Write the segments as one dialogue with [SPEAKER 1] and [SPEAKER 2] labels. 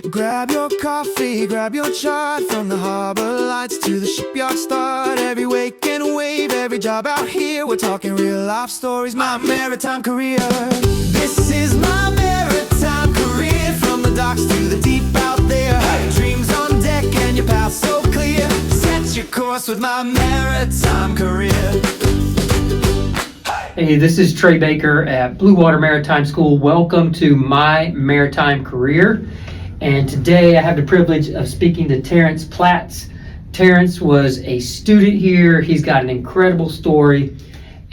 [SPEAKER 1] Grab your coffee, grab your chart. From the harbor lights to the shipyard start. Every wake and wave, every job out here. We're talking real life stories, my maritime career. This is my maritime career. From the docks to the deep out there. Dreams on deck and your path so clear. Set your course with my maritime career.
[SPEAKER 2] Hey, this is Trey Baker at Bluewater Maritime School. Welcome to My Maritime Career. And today I have the privilege of speaking to Terrance Platts. Terrance was a student here. He's got an incredible story,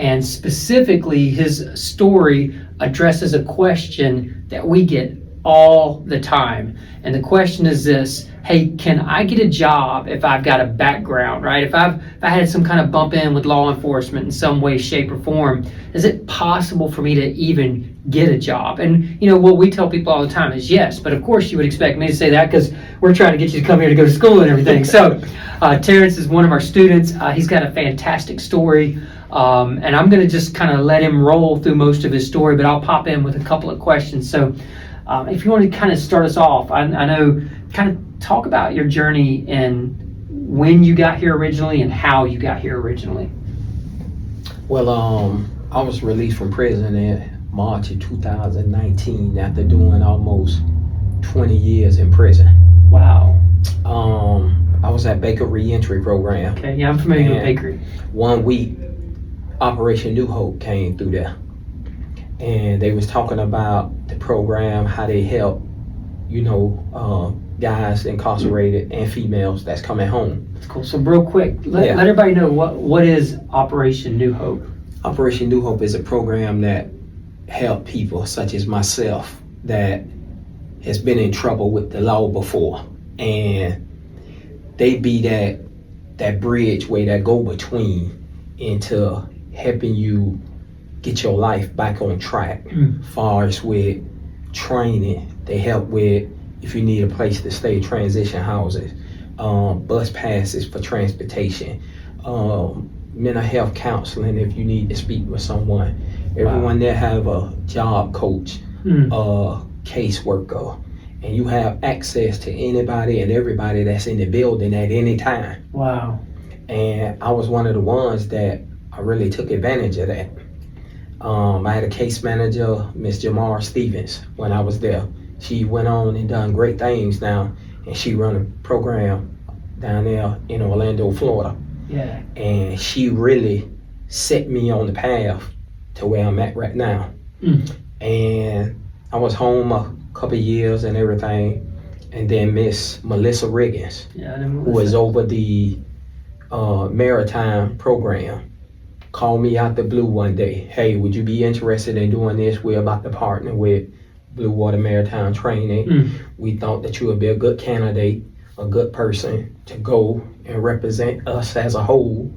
[SPEAKER 2] and specifically his story addresses a question that we get all the time. And the question is this: hey, can I get a job if I've got a background, right? If I had some kind of bump in with law enforcement in some way, shape, or form, is it possible for me to even get a job? And you know, what we tell people all the time is yes, but of course you would expect me to say that because we're trying to get you to come here to go to school and everything. So Terrance is one of our students. He's got a fantastic story, and I'm going to just kind of let him roll through most of his story, but I'll pop in with a couple of questions. So if you want to kind of start us off, I know, kind of talk about your journey and when you got here originally and how you got here originally.
[SPEAKER 3] Well, I was released from prison in March of 2019 after doing almost 20 years in prison.
[SPEAKER 2] Wow.
[SPEAKER 3] I was at Baker Reentry Program.
[SPEAKER 2] Okay, yeah, I'm familiar with Bakery. 1
[SPEAKER 3] week, Operation New Hope came through there. And they was talking about the program, how they help, guys incarcerated and females that's coming home.
[SPEAKER 2] That's cool. So real quick, let everybody know what is Operation New Hope.
[SPEAKER 3] Operation New Hope is a program that help people such as myself that has been in trouble with the law before, and they be that bridge way, that go between into helping you get your life back on track. Far as with training, they help with if you need a place to stay, transition houses, bus passes for transportation, mental health counseling if you need to speak with someone. Everyone there have a job coach, a caseworker, and you have access to anybody and everybody that's in the building at any time.
[SPEAKER 2] Wow.
[SPEAKER 3] And I was one of the ones that I really took advantage of that. I had a case manager, Miss Jamar Stevens, when I was there. She went on and done great things now, and she run a program down there in Orlando, Florida.
[SPEAKER 2] Yeah.
[SPEAKER 3] And she really set me on the path to where I'm at right now. And I was home a couple of years and everything, and then Miss Melissa Riggins, who was over the Maritime program, called me out the blue one day. Hey, would you be interested in doing this? We're about to partner with Bluewater Maritime Training. We thought that you would be a good candidate, a good person to go and represent us as a whole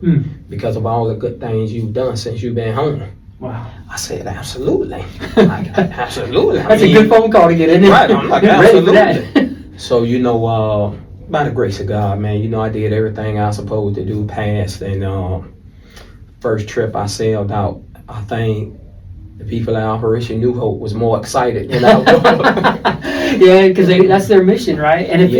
[SPEAKER 3] because of all the good things you've done since you've been home.
[SPEAKER 2] Wow.
[SPEAKER 3] I said, absolutely. Absolutely.
[SPEAKER 2] That's a good phone call to get in there.
[SPEAKER 3] Right, I'm like, absolutely. So, by the grace of God, man, I did everything I was supposed to do, passed, and first trip I sailed out, I think the people at Operation New Hope was more excited than I was.
[SPEAKER 2] Yeah, because that's their mission, right? And if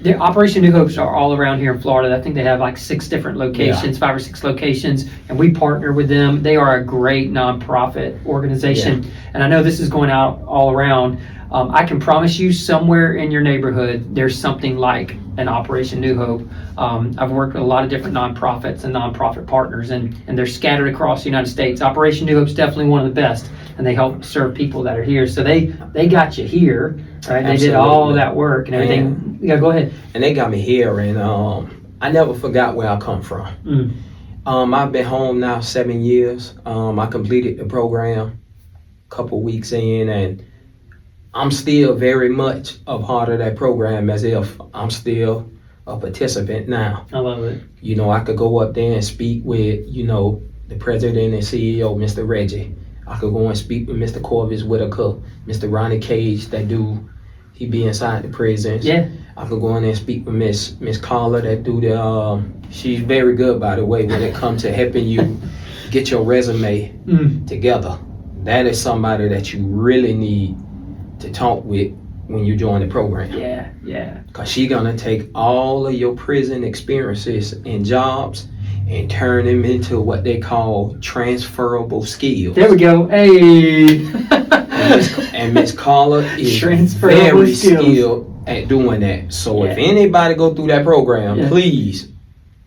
[SPEAKER 2] the Operation New Hopes are all around here in Florida. I think they have like 6 different locations, 5 or 6 locations, and we partner with them. They are a great nonprofit organization, and I know this is going out all around. I can promise you somewhere in your neighborhood, there's something like an Operation New Hope. I've worked with a lot of different nonprofits and nonprofit partners, and they're scattered across the United States. Operation New Hope's definitely one of the best, and they help serve people that are here. So they got you here, right? Absolutely. They did all of that work and everything. Yeah, go ahead.
[SPEAKER 3] And they got me here, and I never forgot where I come from. I've been home now 7 years. I completed the program a couple weeks in, and I'm still very much a part of that program as if I'm still a participant now.
[SPEAKER 2] I love it.
[SPEAKER 3] I could go up there and speak with, the president and CEO, Mr. Reggie. I could go and speak with Mr. Corvus Whitaker, Mr. Ronnie Cage, he be inside the prisons.
[SPEAKER 2] Yeah.
[SPEAKER 3] I could go in there and speak with Miss Carla that do the, she's very good, by the way, when it comes to helping you get your resume together. That is somebody that you really need to talk with when you join the program.
[SPEAKER 2] Yeah.
[SPEAKER 3] Because she's going to take all of your prison experiences and jobs and turn them into what they call transferable skills.
[SPEAKER 2] There we go. Hey.
[SPEAKER 3] And Miss Carla is
[SPEAKER 2] Transferable
[SPEAKER 3] very
[SPEAKER 2] skills.
[SPEAKER 3] skilled at doing that. So if
[SPEAKER 2] Yeah.
[SPEAKER 3] anybody go through that program,
[SPEAKER 2] Yeah.
[SPEAKER 3] please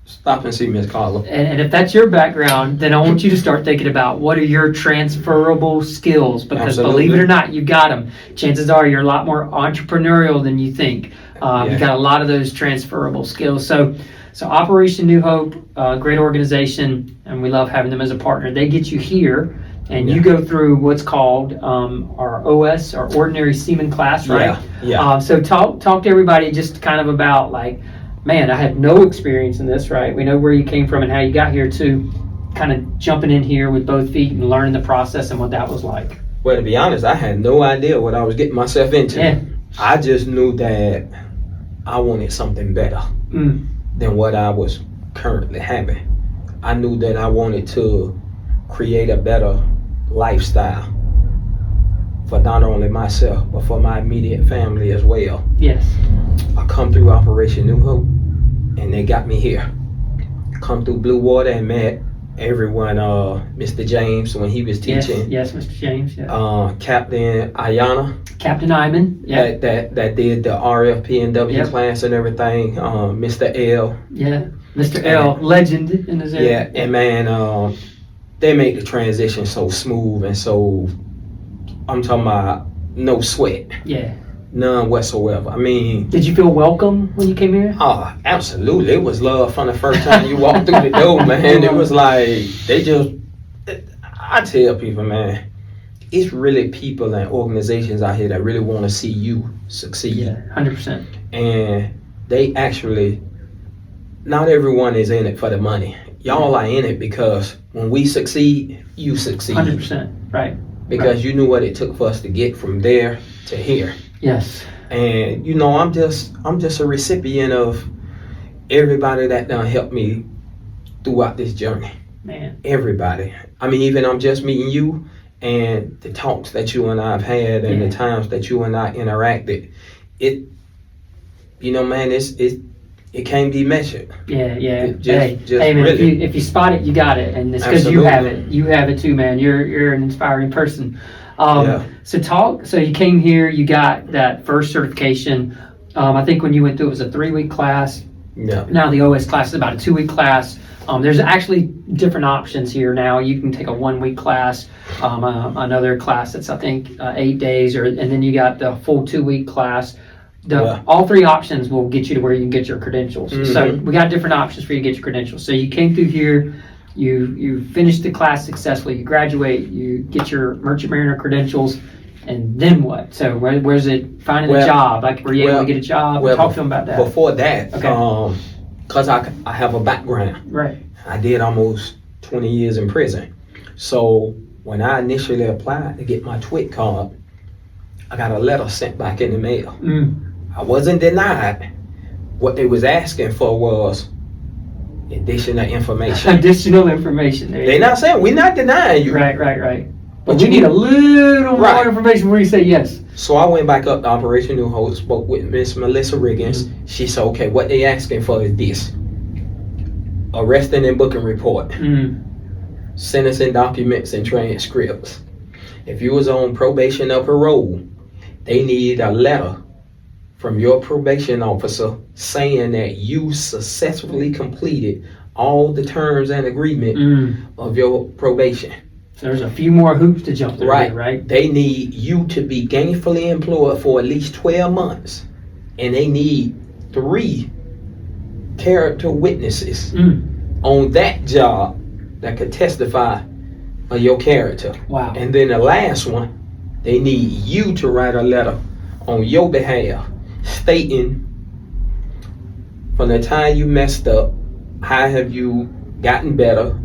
[SPEAKER 3] stop and see Miss Carla.
[SPEAKER 2] And if that's your background, then I want you to start thinking about what are your transferable skills, because
[SPEAKER 3] Absolutely.
[SPEAKER 2] believe it or not, you got them. Chances are you're a lot more entrepreneurial than you think. You got a lot of those transferable skills. So Operation New Hope, great organization, and we love having them as a partner. They get you here, and you go through what's called our OS, our Ordinary Seaman class, right?
[SPEAKER 3] Yeah.
[SPEAKER 2] So talk to everybody just kind of about, like, man, I had no experience in this, right? We know where you came from and how you got here, to kind of jumping in here with both feet and learning the process and what that was like.
[SPEAKER 3] Well, to be honest, I had no idea what I was getting myself into.
[SPEAKER 2] Yeah.
[SPEAKER 3] I just knew that I wanted something better than what I was currently having. I knew that I wanted to create a better lifestyle for not only myself, but for my immediate family as well.
[SPEAKER 2] Yes.
[SPEAKER 3] I come through Operation New Hope, and they got me here. Come through Bluewater and met everyone, Mr. James when he was teaching.
[SPEAKER 2] Yes, Mr. James. Yeah.
[SPEAKER 3] Captain Ayana.
[SPEAKER 2] Captain Iman. Yeah.
[SPEAKER 3] That did the RFP and W
[SPEAKER 2] Yep.
[SPEAKER 3] class and everything. Mr. L.
[SPEAKER 2] Yeah. Mr. L, legend in this area.
[SPEAKER 3] Yeah, and man, they made the transition so smooth and so, I'm talking about no sweat.
[SPEAKER 2] Yeah.
[SPEAKER 3] None whatsoever. I mean,
[SPEAKER 2] Did you feel welcome when you came here?
[SPEAKER 3] oh, absolutely. It was love from the first time you walked through the door, man. It was like, I tell people, man, it's really people and organizations out here that really want to see you succeed.
[SPEAKER 2] Yeah, 100%.
[SPEAKER 3] And they actually, not everyone is in it for the money. Y'all are in it because when we succeed, you succeed.
[SPEAKER 2] 100%. Right.
[SPEAKER 3] Because you knew what it took for us to get from there to here.
[SPEAKER 2] Yes.
[SPEAKER 3] And you know, I'm just a recipient of everybody that done helped me throughout this journey.
[SPEAKER 2] Man.
[SPEAKER 3] Everybody. I mean, even I'm just meeting you, and the talks that you and I have had, and the times that you and I interacted. It, you know, man, it can't be measured.
[SPEAKER 2] Yeah.
[SPEAKER 3] Just
[SPEAKER 2] Hey, man,
[SPEAKER 3] really.
[SPEAKER 2] if you spot it, you got it, and it's because you have it. You have it too, man. You're an inspiring person. So you came here, you got that first certification. I think when you went through, it was a 3-week class.
[SPEAKER 3] Yeah.
[SPEAKER 2] Now the OS class is about a 2-week class. There's actually different options here now. You can take a 1-week class, another class that's I think 8 days, and then you got the full 2-week class. All 3 options will get you to where you can get your credentials.
[SPEAKER 3] Mm-hmm.
[SPEAKER 2] So we got different options for you to get your credentials. So you came through here, you finished the class successfully, you graduate, you get your Merchant Mariner credentials, and then what? So where's it finding a job? Like, were you able to get a job? Talk to them about that.
[SPEAKER 3] Before that,
[SPEAKER 2] Okay.
[SPEAKER 3] because I have a background.
[SPEAKER 2] Right.
[SPEAKER 3] I did almost 20 years in prison. So when I initially applied to get my TWIC card, I got a letter sent back in the mail. I wasn't denied. What they was asking for was additional information.
[SPEAKER 2] Additional information.
[SPEAKER 3] They're not saying, we're not denying you.
[SPEAKER 2] Right. But we need a little more information before you say yes.
[SPEAKER 3] So I went back up to Operation New Hope, spoke with Miss Melissa Riggins. She said, okay, what they asking for is this. Arresting and booking report. Sentencing documents and transcripts. If you was on probation or parole, they need a letter from your probation officer saying that you successfully completed all the terms and agreement of your probation.
[SPEAKER 2] So there's a few more hoops to jump through, right?
[SPEAKER 3] They need you to be gainfully employed for at least 12 months. And they need 3 character witnesses on that job that could testify of your character.
[SPEAKER 2] Wow.
[SPEAKER 3] And then the last one, they need you to write a letter on your behalf stating from the time you messed up, how have you gotten better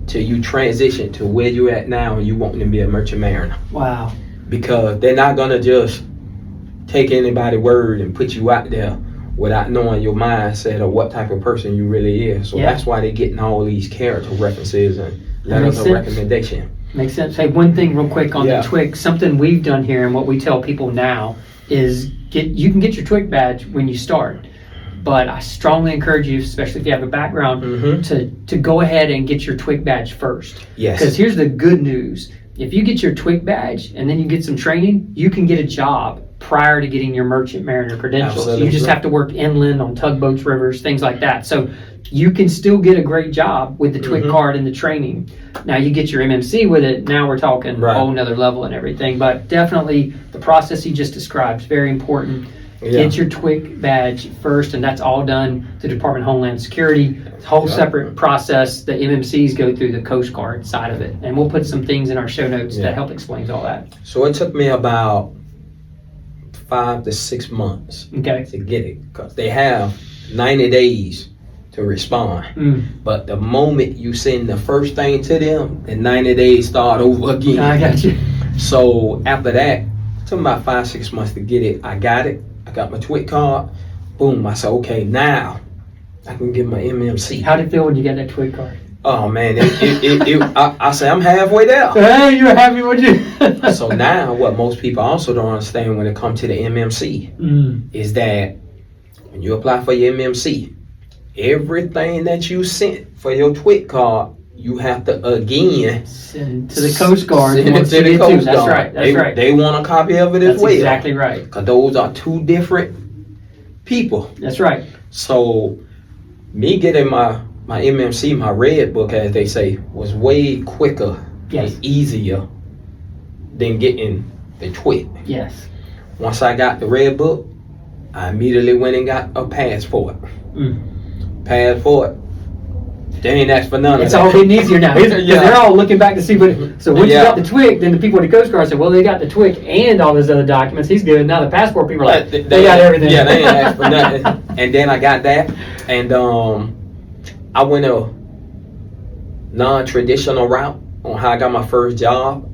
[SPEAKER 3] till you transition to where you're at now and you want to be a merchant mariner.
[SPEAKER 2] Wow.
[SPEAKER 3] Because they're not going to just take anybody's word and put you out there without knowing your mindset or what type of person you really is. So that's why they're getting all these character references and letters of recommendation.
[SPEAKER 2] Makes sense. Hey, one thing real quick on the TWIC, something we've done here and what we tell people now is you can get your TWIC badge when you start, but I strongly encourage you, especially if you have a background, to go ahead and get your TWIC badge first.
[SPEAKER 3] Yes.
[SPEAKER 2] Because here's the good news. If you get your TWIC badge and then you get some training, you can get a job prior to getting your merchant mariner credentials.
[SPEAKER 3] Absolutely.
[SPEAKER 2] You just have to work inland on tugboats, rivers, things like that. So you can still get a great job with the TWIC card and the training. Now you get your MMC with it, now we're talking a whole nother level and everything. But definitely the process you just described is very important. Get your TWIC badge first, and that's all done through the Department of Homeland Security. It's a whole separate process. The MMCs go through the Coast Guard side of it. And we'll put some things in our show notes that help explain all that.
[SPEAKER 3] So it took me about 5 to 6 months to get it, because they have 90 days to respond. But the moment you send the first thing to them, the 90 days start over again.
[SPEAKER 2] I got you.
[SPEAKER 3] So after that, it took about 5, 6 months to get it. I got it. I got my TWIC card. Boom. I said, okay, now I can get my MMC.
[SPEAKER 2] How did it feel when you got that TWIC card?
[SPEAKER 3] Oh man, I say I'm halfway there.
[SPEAKER 2] Hey, you're happy with you.
[SPEAKER 3] So now what most people also don't understand when it comes to the MMC is that when you apply for your MMC, everything that you sent for your TWIC card, you have to again
[SPEAKER 2] send to the Coast Guard.
[SPEAKER 3] Send it to the Coast Guard.
[SPEAKER 2] That's right. That's right.
[SPEAKER 3] They want a copy of it as well.
[SPEAKER 2] Exactly right.
[SPEAKER 3] Because those are two different people.
[SPEAKER 2] That's right.
[SPEAKER 3] So me getting my MMC, my red book, as they say, was way quicker and easier than getting the TWIC.
[SPEAKER 2] Yes.
[SPEAKER 3] Once I got the red book, I immediately went and got a passport. Passport. They ain't asked for none of that.
[SPEAKER 2] It's all getting easier now. They're all looking back to see what. So once you got the TWIC, then the people at the Coast Guard said, well, they got the TWIC and all those other documents. He's good. Now the passport people are like, they got everything.
[SPEAKER 3] Yeah, they ain't asked for nothing. And then I got that. And I went a non-traditional route on how I got my first job.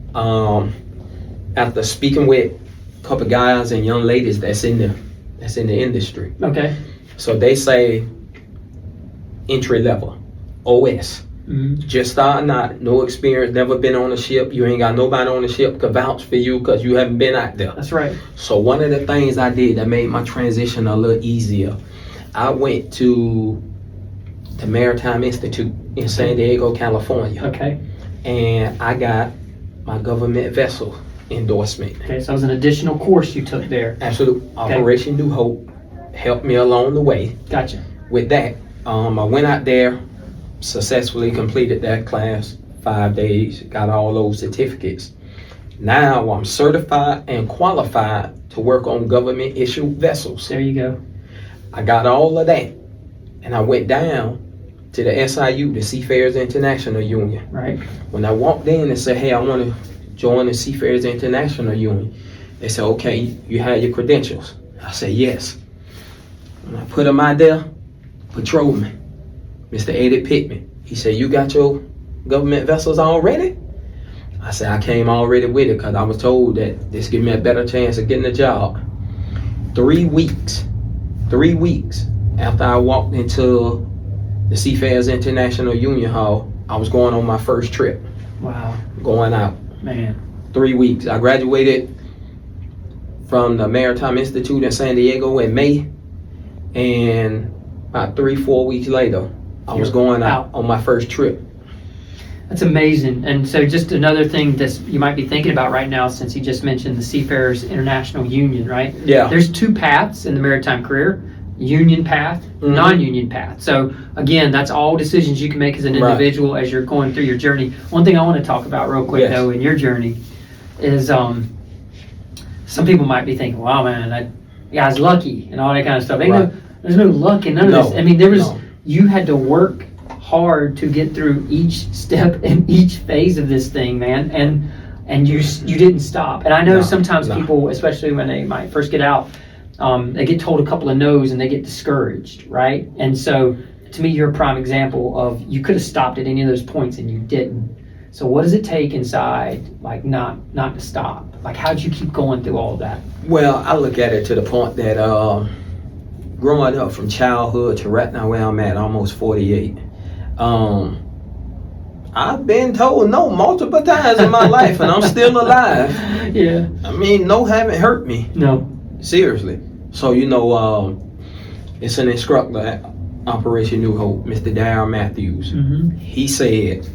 [SPEAKER 3] After speaking with a couple guys and young ladies that's in the industry.
[SPEAKER 2] Okay.
[SPEAKER 3] So they say entry level, OS. Just starting out, no experience, never been on a ship. You ain't got nobody on the ship could vouch for you because you haven't been out there.
[SPEAKER 2] That's right.
[SPEAKER 3] So one of the things I did that made my transition a little easier, I went to the Maritime Institute in San Diego, California.
[SPEAKER 2] Okay.
[SPEAKER 3] And I got my government vessel endorsement.
[SPEAKER 2] Okay, so it was an additional course you took there.
[SPEAKER 3] Absolute. Okay. Operation New Hope helped me along the way.
[SPEAKER 2] Gotcha.
[SPEAKER 3] With that, I went out there, successfully completed that class, 5 days, got all those certificates. Now I'm certified and qualified to work on government issued vessels.
[SPEAKER 2] There you go.
[SPEAKER 3] I got all of that, and I went down to the SIU, the Seafarers International Union.
[SPEAKER 2] Right.
[SPEAKER 3] When I walked in and said, hey, I want to join the Seafarers International Union, they said, okay, you have your credentials. I said, yes. When I put them out there, patrolman, Mr. Eddie Pittman, he said, you got your government vessels already? I said, I came already with it because I was told that this give me a better chance of getting a job. 3 weeks after I walked into the Seafarers International Union Hall, I was going on my first trip.
[SPEAKER 2] Wow.
[SPEAKER 3] Going out.
[SPEAKER 2] Man.
[SPEAKER 3] 3 weeks. I graduated from the Maritime Institute in San Diego in May, and about 3-4 weeks later, I was going out on my first trip.
[SPEAKER 2] That's amazing. And so just another thing that you might be thinking about right now, since you just mentioned the Seafarers International Union, right?
[SPEAKER 3] Yeah.
[SPEAKER 2] There's 2 paths in the maritime career, union path, non-union path. So again, that's all decisions you can make as an individual as you're going through your journey. One thing I want to talk about real quick though in your journey is some people might be thinking, wow man, that guy's lucky and all that kind of stuff. There's no luck in none of this. I mean, you had to work hard to get through each step and each phase of this thing, man, and you didn't stop. And I know sometimes people, especially when they might first get out, they get told a couple of no's and they get discouraged, right? And so to me, you're a prime example of you could have stopped at any of those points and you didn't. So what does it take inside, like not to stop? Like how'd you keep going through all of that?
[SPEAKER 3] Well, I look at it to the point that growing up from childhood to right now where I'm at, almost 48, I've been told no multiple times in my life and I'm still alive.
[SPEAKER 2] Yeah.
[SPEAKER 3] I mean, no haven't hurt me.
[SPEAKER 2] No.
[SPEAKER 3] Seriously. So, it's an instructor at Operation New Hope, Mr. Darryl Matthews.
[SPEAKER 2] Mm-hmm.
[SPEAKER 3] He said,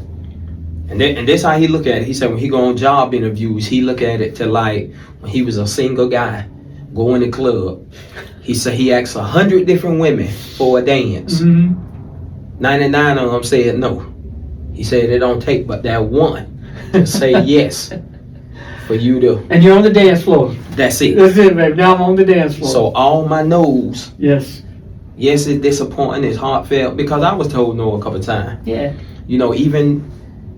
[SPEAKER 3] and this how he look at it. He said when he go on job interviews, he look at it to like when he was a single guy, go in the club. He said he asked 100 different women for a dance.
[SPEAKER 2] Mm-hmm.
[SPEAKER 3] 99 of them said no. He said it don't take but that one to say yes for you to.
[SPEAKER 2] And you're on the dance floor.
[SPEAKER 3] That's it.
[SPEAKER 2] That's it, babe. Now I'm on the dance floor.
[SPEAKER 3] So all my no's.
[SPEAKER 2] Yes,
[SPEAKER 3] it's disappointing, it's heartfelt, because I was told no a couple times.
[SPEAKER 2] yeah,
[SPEAKER 3] Even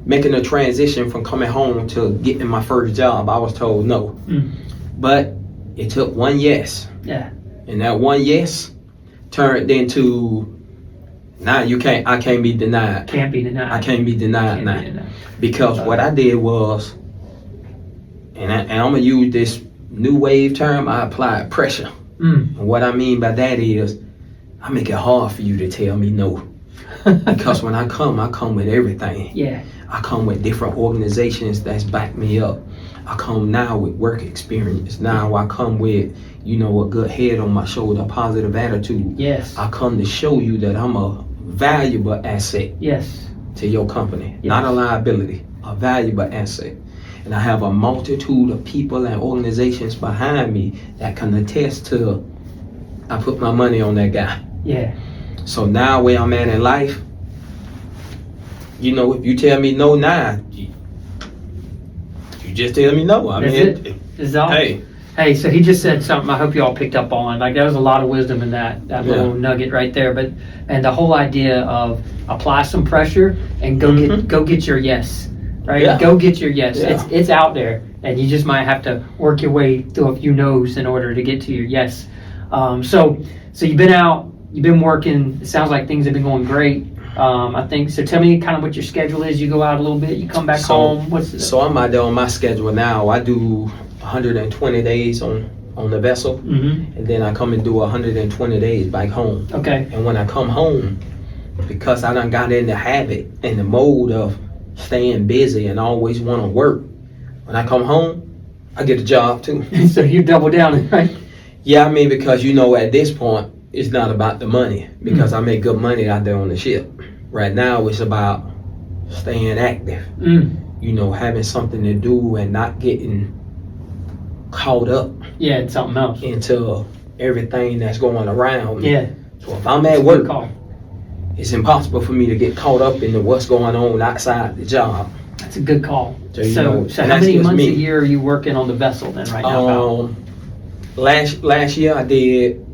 [SPEAKER 3] making a transition from coming home to getting my first job, I was told no. But it took one yes.
[SPEAKER 2] yeah,
[SPEAKER 3] And that one yes turned into, now I can't be denied.
[SPEAKER 2] can't be denied.
[SPEAKER 3] I can't be denied
[SPEAKER 2] Can't
[SPEAKER 3] now.
[SPEAKER 2] be denied.
[SPEAKER 3] Because what I did was, and I'm going to use this new wave term, I applied pressure. And what I mean by that is, I make it hard for you to tell me no. Because when I come with everything.
[SPEAKER 2] Yeah,
[SPEAKER 3] I come with different organizations that's back me up. I come now with work experience. Now I come with, a good head on my shoulder, a positive attitude.
[SPEAKER 2] yes,
[SPEAKER 3] I come to show you that I'm a valuable asset
[SPEAKER 2] yes,
[SPEAKER 3] to your company.
[SPEAKER 2] Yes.
[SPEAKER 3] Not a liability, a valuable asset. And I have a multitude of people and organizations behind me that can attest to, I put my money on that guy.
[SPEAKER 2] yeah.
[SPEAKER 3] So now where I'm at in life, if you tell me no now, you just tell me no. I
[SPEAKER 2] That's
[SPEAKER 3] mean,
[SPEAKER 2] it. Is all.
[SPEAKER 3] hey,
[SPEAKER 2] Hey, so he just said something I hope you all picked up on. Like, there was a lot of wisdom in that little nugget right there. But and the whole idea of apply some pressure and go get your yes, right?
[SPEAKER 3] Yeah.
[SPEAKER 2] Go get your yes.
[SPEAKER 3] Yeah.
[SPEAKER 2] It's out there, and you just might have to work your way through a few no's in order to get to your yes. So you've been out, you've been working. It sounds like things have been going great. I think so. Tell me kind of what your schedule is. You go out a little bit, you come back home.
[SPEAKER 3] So I'm out there on my schedule now. I do 120 days on the vessel, and then I come and do 120 days back home.
[SPEAKER 2] Okay.
[SPEAKER 3] And when I come home, because I done got in the habit and the mode of staying busy and always want to work, when I come home, I get a job too.
[SPEAKER 2] So you double down, right?
[SPEAKER 3] Yeah, I mean, because at this point, it's not about the money, because I make good money out there on the ship. Right now, it's about staying active, having something to do and not getting caught up
[SPEAKER 2] Yeah, it's something else.
[SPEAKER 3] into everything that's going around me.
[SPEAKER 2] Yeah.
[SPEAKER 3] So if I'm at
[SPEAKER 2] Good
[SPEAKER 3] work,
[SPEAKER 2] call.
[SPEAKER 3] it's impossible for me to get caught up into what's going on outside the job.
[SPEAKER 2] That's a good call.
[SPEAKER 3] So,
[SPEAKER 2] So
[SPEAKER 3] and
[SPEAKER 2] how
[SPEAKER 3] that's
[SPEAKER 2] many
[SPEAKER 3] just
[SPEAKER 2] months
[SPEAKER 3] me.
[SPEAKER 2] a year are you working on the vessel then right now?
[SPEAKER 3] Last year I did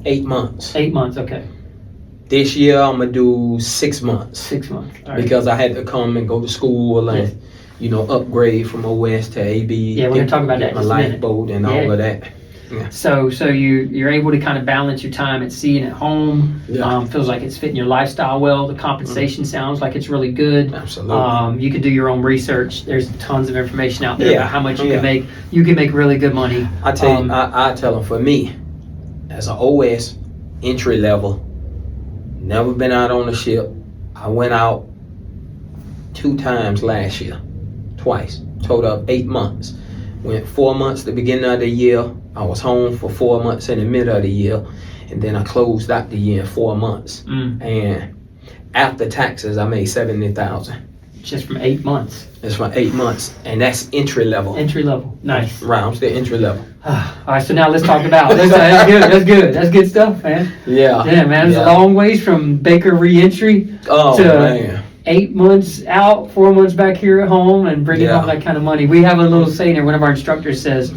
[SPEAKER 3] 8 months.
[SPEAKER 2] 8 months, okay.
[SPEAKER 3] This year I'm gonna do 6 months
[SPEAKER 2] 6 months. All right.
[SPEAKER 3] because I had to come and go to school and upgrade from OS to AB.
[SPEAKER 2] Yeah, we're gonna talk about that in
[SPEAKER 3] my
[SPEAKER 2] just a minute.
[SPEAKER 3] lifeboat and
[SPEAKER 2] Yeah.
[SPEAKER 3] all of that.
[SPEAKER 2] So you're able to kind of balance your time at sea and at home.
[SPEAKER 3] Yeah.
[SPEAKER 2] Feels like it's fitting your lifestyle well. The compensation sounds like it's really good.
[SPEAKER 3] Absolutely.
[SPEAKER 2] You can do your own research. There's tons of information out there
[SPEAKER 3] Yeah.
[SPEAKER 2] about how much you
[SPEAKER 3] Yeah.
[SPEAKER 2] can make. You can make really good money.
[SPEAKER 3] I tell you, I tell them, for me, as an OS entry level, never been out on a ship. I went out 2 times last year, twice, total of 8 months. Went 4 months the beginning of the year. I was home for 4 months in the middle of the year, and then I closed out the year in 4 months. And after taxes, I made $70,000.
[SPEAKER 2] Just from 8 months.
[SPEAKER 3] That's for 8 months, and that's entry level.
[SPEAKER 2] Entry level. Nice.
[SPEAKER 3] Right, I'm still entry level.
[SPEAKER 2] All right, so now let's talk about that's good. That's good. That's good stuff, man.
[SPEAKER 3] Yeah.
[SPEAKER 2] Yeah, man. It's a long ways from Baker re-entry
[SPEAKER 3] Oh
[SPEAKER 2] to
[SPEAKER 3] man.
[SPEAKER 2] 8 months out, 4 months back here at home, and bringing home that kind of money. We have a little saying there. One of our instructors says,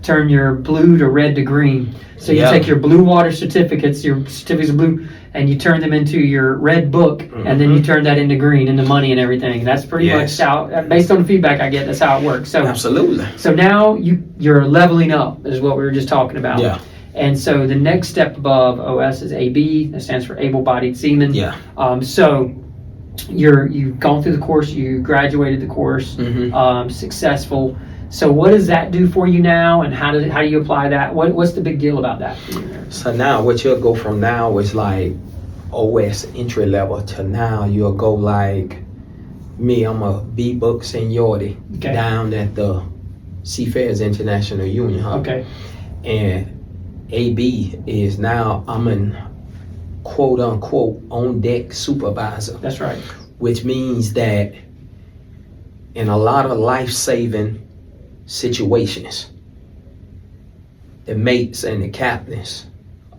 [SPEAKER 2] "Turn your blue to red to green." So you take your Bluewater certificates, your certificates of blue, and you turn them into your red book, and then you turn that into green, into money and everything. That's pretty much how, based on the feedback I get, that's how it works. So
[SPEAKER 3] Absolutely.
[SPEAKER 2] So now you're leveling up, is what we were just talking about.
[SPEAKER 3] Yeah.
[SPEAKER 2] And so the next step above OS is AB. That stands for able-bodied seaman.
[SPEAKER 3] Yeah.
[SPEAKER 2] So you've gone through the course, you graduated the course, successful. So what does that do for you now, and how do you apply that? What's the big deal about that for you?
[SPEAKER 3] So now what you'll go from now is like OS entry level to now you'll go like me, I'm a B-book seniority down at the Seafarers International Union.
[SPEAKER 2] Okay.
[SPEAKER 3] And AB is now, I'm an quote unquote on deck supervisor.
[SPEAKER 2] That's right.
[SPEAKER 3] Which means that in a lot of life-saving situations, the mates and the captains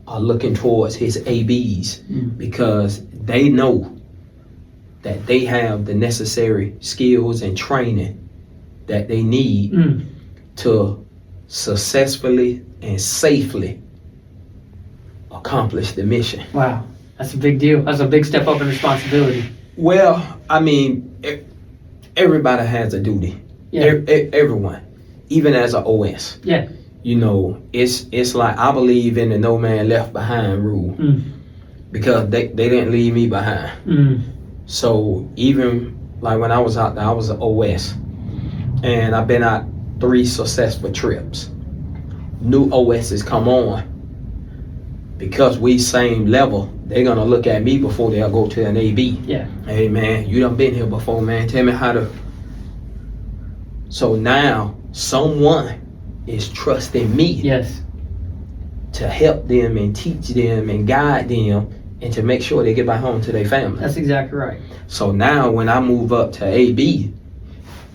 [SPEAKER 3] are looking towards his ABs because they know that they have the necessary skills and training that they need to successfully and safely accomplish the mission.
[SPEAKER 2] Wow, that's a big deal. That's a big step up in responsibility.
[SPEAKER 3] Well, I mean, everybody has a duty.
[SPEAKER 2] Yeah.
[SPEAKER 3] Everyone, even as an OS.
[SPEAKER 2] Yeah.
[SPEAKER 3] You know, it's like I believe in the no man left behind rule because they didn't leave me behind. So even like when I was out there, I was an OS, and I've been out 3 successful trips. New OSs come on because we same level. They're gonna look at me before they'll go to an AB.
[SPEAKER 2] Yeah.
[SPEAKER 3] Hey man, you done been here before, man. Tell me how to. So now someone is trusting me.
[SPEAKER 2] Yes.
[SPEAKER 3] To help them and teach them and guide them and to make sure they get back home to their family.
[SPEAKER 2] That's exactly right.
[SPEAKER 3] So now when I move up to AB,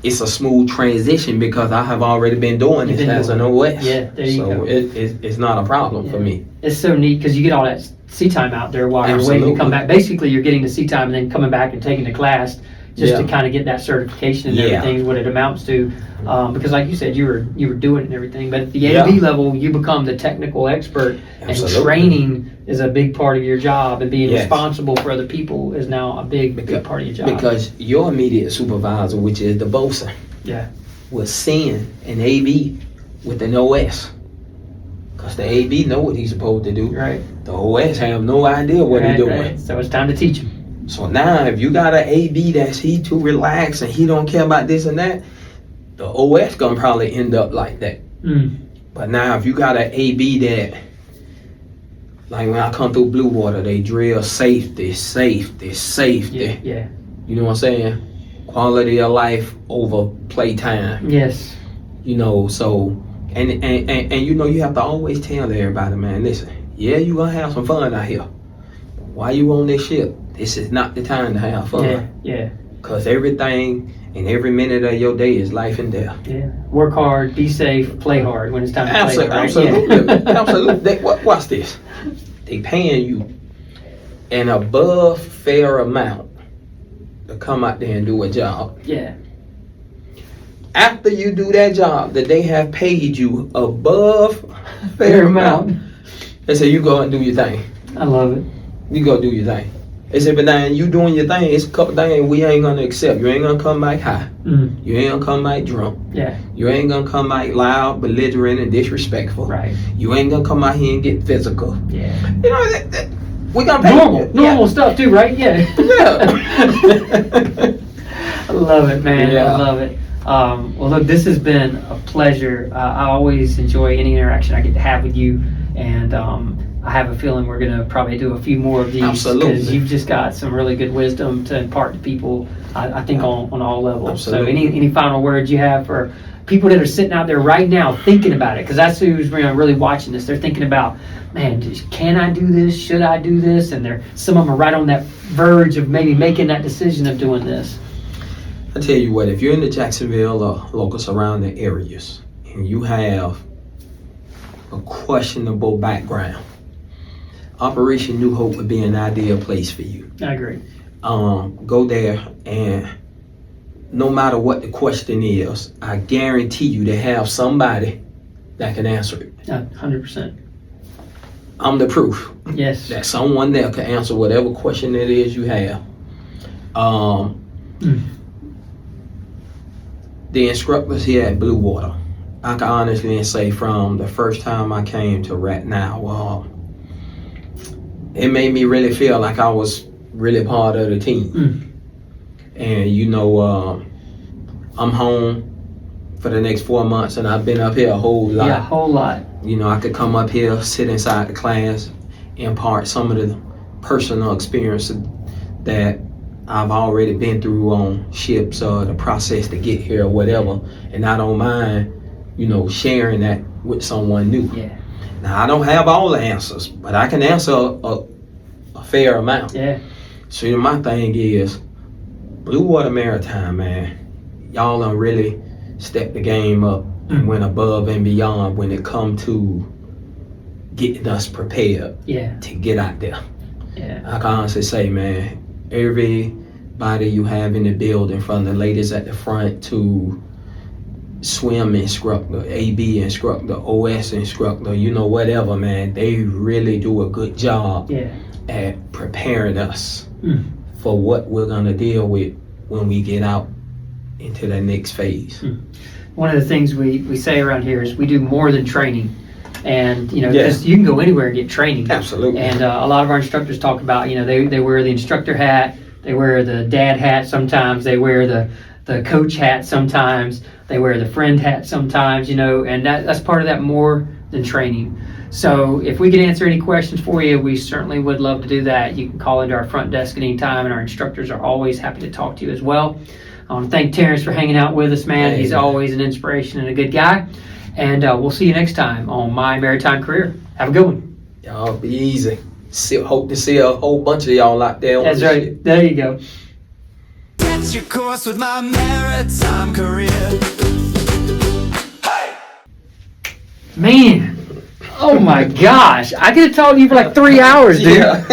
[SPEAKER 3] it's a smooth transition because I have already been doing this as an OS.
[SPEAKER 2] Yeah, there you go.
[SPEAKER 3] So it's not a problem for me.
[SPEAKER 2] It's so neat because you get all that sea time out there while you're waiting to come back. Basically, you're getting the sea time and then coming back and taking the class just to kind of get that certification and everything, what it amounts to. Because like you said, you were doing it and everything. But at the AB level, you become the technical expert. And training is a big part of your job. And being responsible for other people is now a big part of your job.
[SPEAKER 3] Because your immediate supervisor, which is the bosun, will send an AB with an OS. Because the AB know what he's supposed to do.
[SPEAKER 2] Right.
[SPEAKER 3] The OS have no idea what he's doing.
[SPEAKER 2] Right. So it's time to teach him.
[SPEAKER 3] So now if you got an AB that's he too relaxed and he don't care about this and that, the OS gonna probably end up like that. But now if you got an AB that, like when I come through Bluewater, they drill safety.
[SPEAKER 2] Yeah.
[SPEAKER 3] You know what I'm saying? Quality of life over playtime.
[SPEAKER 2] Yes.
[SPEAKER 3] You know, so and you know you have to always tell everybody, man, listen, yeah, you gonna have some fun out here. Why you on this ship? This is not the time to have fun.
[SPEAKER 2] Yeah.
[SPEAKER 3] Cause everything and every minute of your day is life and death.
[SPEAKER 2] Yeah. Work hard, be safe, play hard when it's time to play hard. Right?
[SPEAKER 3] Absolutely. Absolutely. Watch this. They paying you an above fair amount to come out there and do a job.
[SPEAKER 2] Yeah.
[SPEAKER 3] After you do that job that they have paid you above fair amount, they say you go and do your thing.
[SPEAKER 2] I love it.
[SPEAKER 3] You go do your thing. They say, but now you doing your thing, it's a couple things we ain't gonna accept. You ain't gonna come back high. You ain't gonna come back drunk.
[SPEAKER 2] Yeah.
[SPEAKER 3] You ain't gonna come out loud, belligerent, and disrespectful.
[SPEAKER 2] Right.
[SPEAKER 3] You ain't gonna come out here and get physical.
[SPEAKER 2] Yeah.
[SPEAKER 3] You know, we gonna pay
[SPEAKER 2] normal stuff too, right? Yeah. I love it, man.
[SPEAKER 3] Yeah.
[SPEAKER 2] I love it. Well, look, this has been a pleasure. I always enjoy any interaction I get to have with you, and I have a feeling we're going to probably do a few more of these.
[SPEAKER 3] Absolutely.
[SPEAKER 2] Because you've just got some really good wisdom to impart to people, I think, on all levels.
[SPEAKER 3] Absolutely.
[SPEAKER 2] So any final words you have for people that are sitting out there right now thinking about it? Because that's who's really watching this. They're thinking about, man, can I do this? Should I do this? And some of them are right on that verge of maybe making that decision of doing this.
[SPEAKER 3] I tell you what, if you're in the Jacksonville or local surrounding areas and you have a questionable background, Operation New Hope would be an ideal place for you.
[SPEAKER 2] I agree.
[SPEAKER 3] Go there, and no matter what the question is, I guarantee you they have somebody that can answer it.
[SPEAKER 2] 100%.
[SPEAKER 3] I'm the proof.
[SPEAKER 2] Yes.
[SPEAKER 3] That someone there can answer whatever question it is you have. The instructors here at Bluewater, I can honestly say from the first time I came to right now, it made me really feel like I was really part of the team. And you know, I'm home for the next 4 months, and I've been up here a whole lot.
[SPEAKER 2] Yeah, a whole lot.
[SPEAKER 3] You know, I could come up here, sit inside the class, impart some of the personal experiences that I've already been through on ships or the process to get here or whatever. And I don't mind, you know, sharing that with someone new.
[SPEAKER 2] Yeah.
[SPEAKER 3] Now, I don't have all the answers, but I can answer a fair amount.
[SPEAKER 2] Yeah.
[SPEAKER 3] So my thing is, Bluewater Maritime, man, y'all done really stepped the game up and went above and beyond when it come to getting us prepared to get out there.
[SPEAKER 2] Yeah.
[SPEAKER 3] I can honestly say, man, everybody you have in the building, from the ladies at the front to swim instructor, AB instructor, OS instructor, whatever, man, they really do a good job at preparing us for what we're gonna deal with when we get out into the next phase.
[SPEAKER 2] One of the things we say around here is we do more than training. And, because you can go anywhere and get training.
[SPEAKER 3] Absolutely.
[SPEAKER 2] And a lot of our instructors talk about, they wear the instructor hat, they wear the dad hat sometimes, they wear the coach hat sometimes, they wear the friend hat sometimes, and that's part of that more than training. So if we could answer any questions for you, we certainly would love to do that. You can call into our front desk at any time, and our instructors are always happy to talk to you as well. I want to thank Terrance for hanging out with us, man.
[SPEAKER 3] Hey,
[SPEAKER 2] He's always an inspiration and a good guy. And we'll see you next time on My Maritime Career. Have a good one.
[SPEAKER 3] Y'all be easy. Hope to see a whole bunch of y'all out there on
[SPEAKER 2] That's
[SPEAKER 3] this
[SPEAKER 2] right.
[SPEAKER 3] shit.
[SPEAKER 2] There you go.
[SPEAKER 1] Set your course with my maritime career.
[SPEAKER 2] Man. Oh my gosh. I could have talked to you for like 3 hours, dude.
[SPEAKER 3] Yeah.